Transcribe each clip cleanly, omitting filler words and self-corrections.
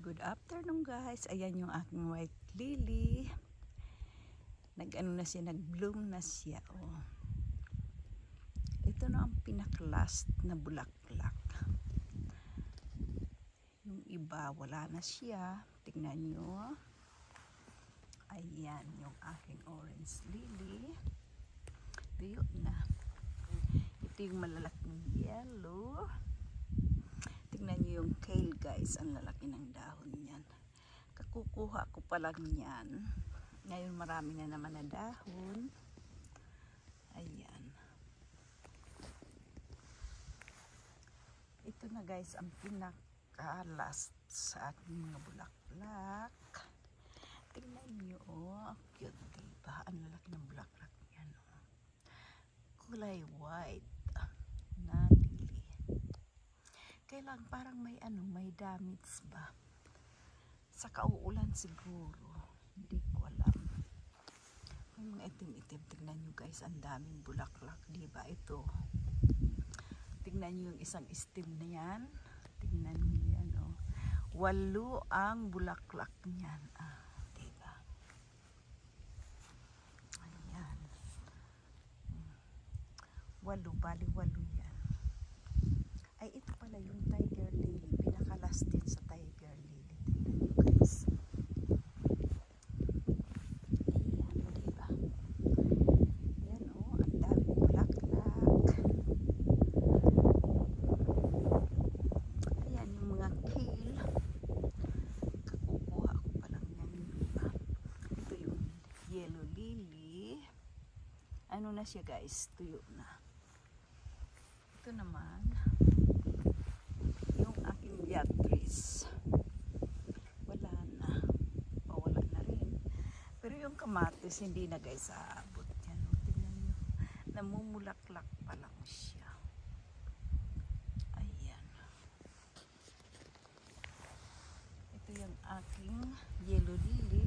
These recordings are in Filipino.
Good afternoon guys. Ayan yung aking white lily. Nag-ano na siya, nag-bloom na siya. Oh. Ito na ang pinaka-last na bulaklak. Yung iba wala na siya. Tingnan nyo. Ayan yung aking orange lily. Ito na. Ito yung malalaking yellow. Tingnan nyo yung kale guys, ang lalaki ng dahon niyan. Kakukuha ko pa lang yan. Ngayon marami na naman na dahon. Ayan. Ito na guys ang pinaka-last sa aking mga bulaklak. Tingnan nyo, oh, cute diba? Ang lalaki ng bulaklak niyan. Oh. Kulay white na lily. Kailang parang may may damage ba? Sa kauulan siguro. Hindi ko alam. May mga itim-itim. Tignan nyo guys, ang daming bulaklak. Diba ito? Tignan nyo yung isang stem na yan. Tignan nyo yan, oh. 8 ang bulaklak niyan. Ah, diba? Ayan. 8, bali 8 yan. Ay, ito pala yung tiger lily. Pinakalas din sa tiger lily. Tingnan nyo guys. Ayan, diba? Ayan o, ang daming bulaklak. Ayan yung mga kale. Kakukuha ko pa lang yan. Diba? Ito yung yellow lily. Ano na siya guys? Tuyo na. Ito naman yung aking beatrice. Wala na. Wala na rin. Pero yung kamatis hindi na guys aabot. Yan, tingnan nyo. Namumulaklak pa lang siya. Ayan. Ito yung aking yellow lily.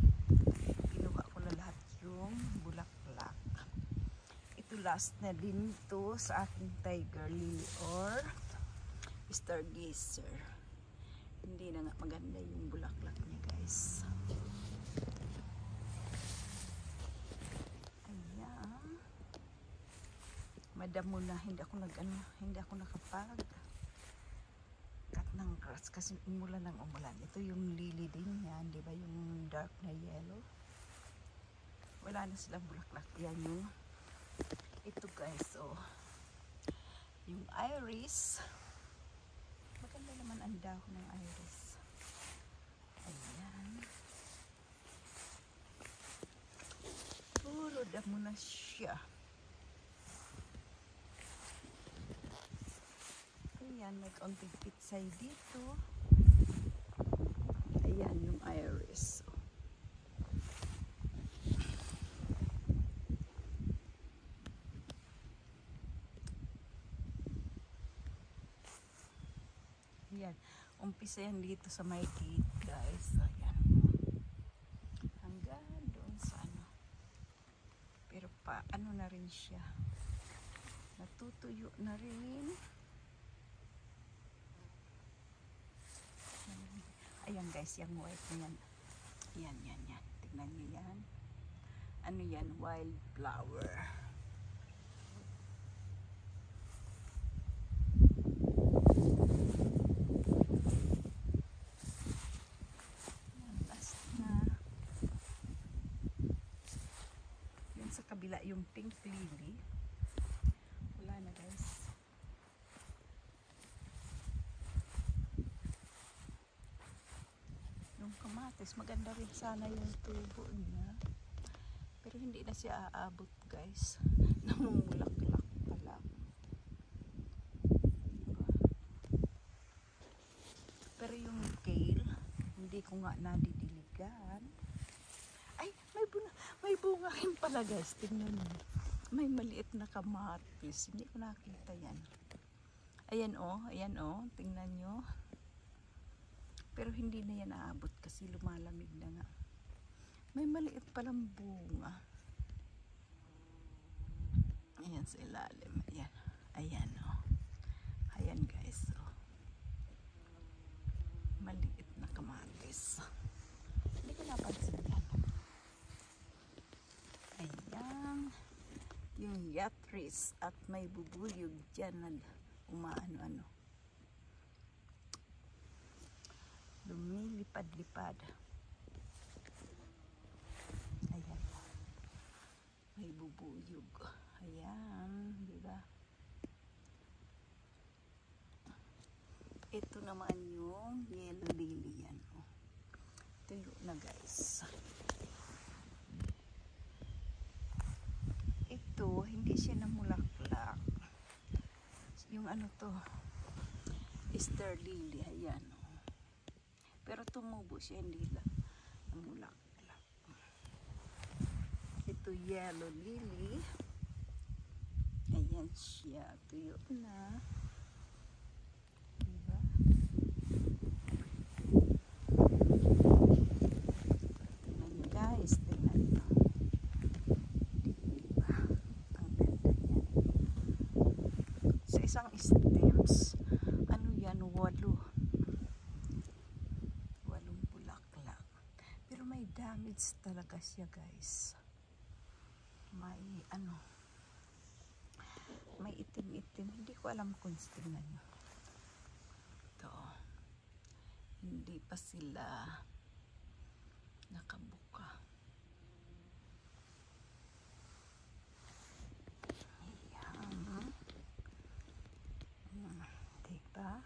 Kinuha ko na lahat yung bulaklak. Ito last na din to sa aking tiger lily or stargazer. Hindi na nga maganda yung bulaklak niya guys. Ayan. Madamo na hindi ako nakapag cut ng grass kasi umulan ng umulan. Ito yung lily din yan, di ba yung dark na yellow. Wala na silang bulaklak. Yan yung ito guys, oh. Yung iris. Maganda naman ang dahon ng iris. Ayan. Puro damo na siya. Ayan, may kaunting pitsay dito. Ayan yung iris. Ayan, umpisa yan dito sa may gate guys. Ayan. Hanggang doon sa ano. Pero pa, ano na rin siya. Natutuyo na rin. Ayan guys, yung white na yan. Yan. Tignan nyo yan. Ano yan? Wildflower. Sa kabila yung pink lily. Wala na guys. Yung kamatis, maganda rin sana yung tubo niya. Pero hindi na siya aabot guys. Namumulaklak pa lang. Diba? Pero yung kale, hindi ko nga nadidiligan. Ay, may bunga rin pala guys. Tingnan nyo. May maliit na kamatis. Hindi ko nakita yan. Ayan oh. Tingnan nyo. Pero hindi na yan aabot kasi lumalamig na nga. May maliit palang bunga. Ayan sa ilalim. Ayan oh. Ayan guys oh. Maliit na kamatis. guys. Hindi ko napansin yan. Ayan. Yung yatris at may bubuyog dyan na umaano-ano. Lumilipad-lipad. Ayan. May bubuyog. Ayan. Diba? Ito naman yung yellow lily yan. Oh. Tuyo na guys. Ito, hindi siya namulaklak. Yung ano to, Easter lily. Ayan. Oh. Pero tumubo siya, hindi lang namulaklak. Ito yellow lily. Ayan siya. Tuyo na. Isang stems, ano yan, walong bulaklak. Pero may damage talaga siya guys. May ano, may itim-itim. Hindi ko alam kung tingnan nyo. Ito, hindi pa sila nakabuka. Diba?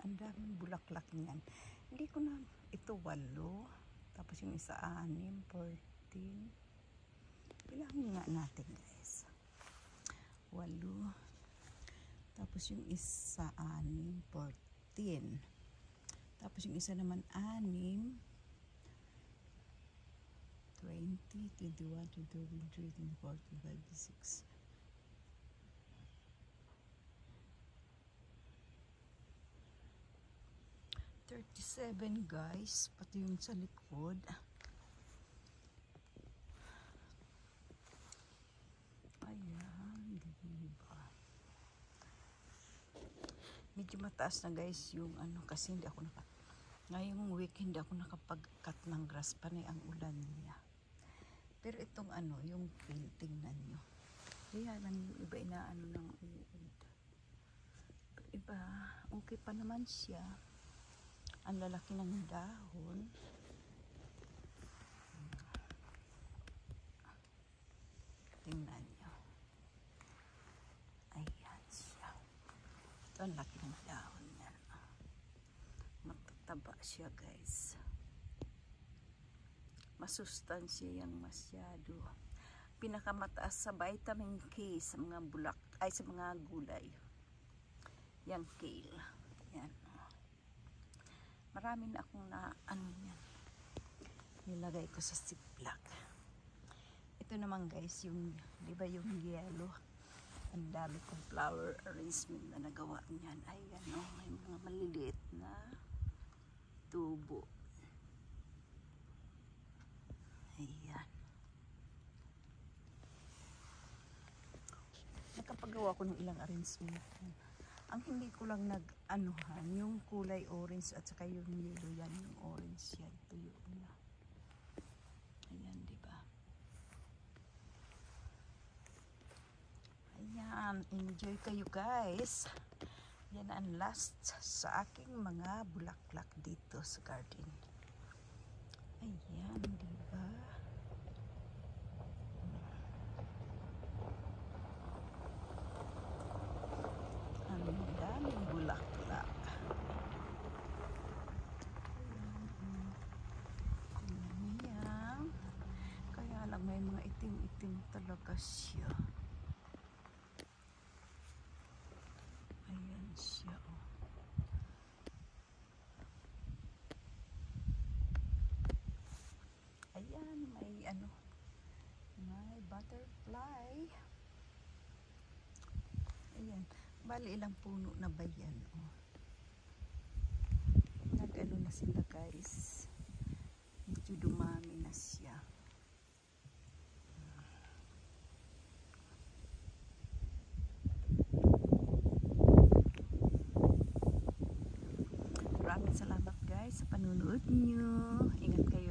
Ang daming bulaklak niyan. Hindi ko na, ito 8. Tapos yung isa 6, 14. Bilangin nga natin guys. 8. Tapos yung isa 6, 14. Tapos yung isa naman 6, 20, 21, 22, 23, 24, 25, 26. 37 guys, pati yung sa likod. Ayan, diba? Medyo mataas na guys yung ano, kasi hindi ako ngayong week hindi ako nakapag-cut ng grass, panay ang ulan niya. Pero itong ano, yung kale, tingnan nyo. Kaya lang yung iba inaano ng uod. Iba, okay pa naman siya. Ang lalaki ng dahon. Tingnan nyo. Ayan siya. Ito ang laki ng dahon niya. Matataba siya guys. Masustansya yan masyado. Pinakamataas sa vitamin K sa mga sa mga gulay. Yang kale. Yan. Marami na akong yan. Nilagay ko sa ziplock. Ito naman guys, yung, di ba yung yellow? Ang dami kong flower arrangement na nagawa niyan. Ayan, oh, may mga maliliit na tubo. Ayan. Nakapagawa ko ng ilang arrangement. Ang hindi ko lang nag-anuhan, yung kulay orange at saka yung yellow yan, yung orange yan, tuyo na. Ayan, diba? Ayan, enjoy kayo guys. Yan ang last sa aking mga bulaklak dito sa garden. Ayan, diba? Ang daming bulaklak. Ayan. Kaya lang may mga itim-itim talaga siya. Ayan siya, oh. Ayan, may ano, may butterfly. Ayan. Bali ilang puno na ba yan? Oh. Nag-ano na sila guys. Medyo dumami na siya. Maraming salamat guys sa panunood nyo. Ingat kayo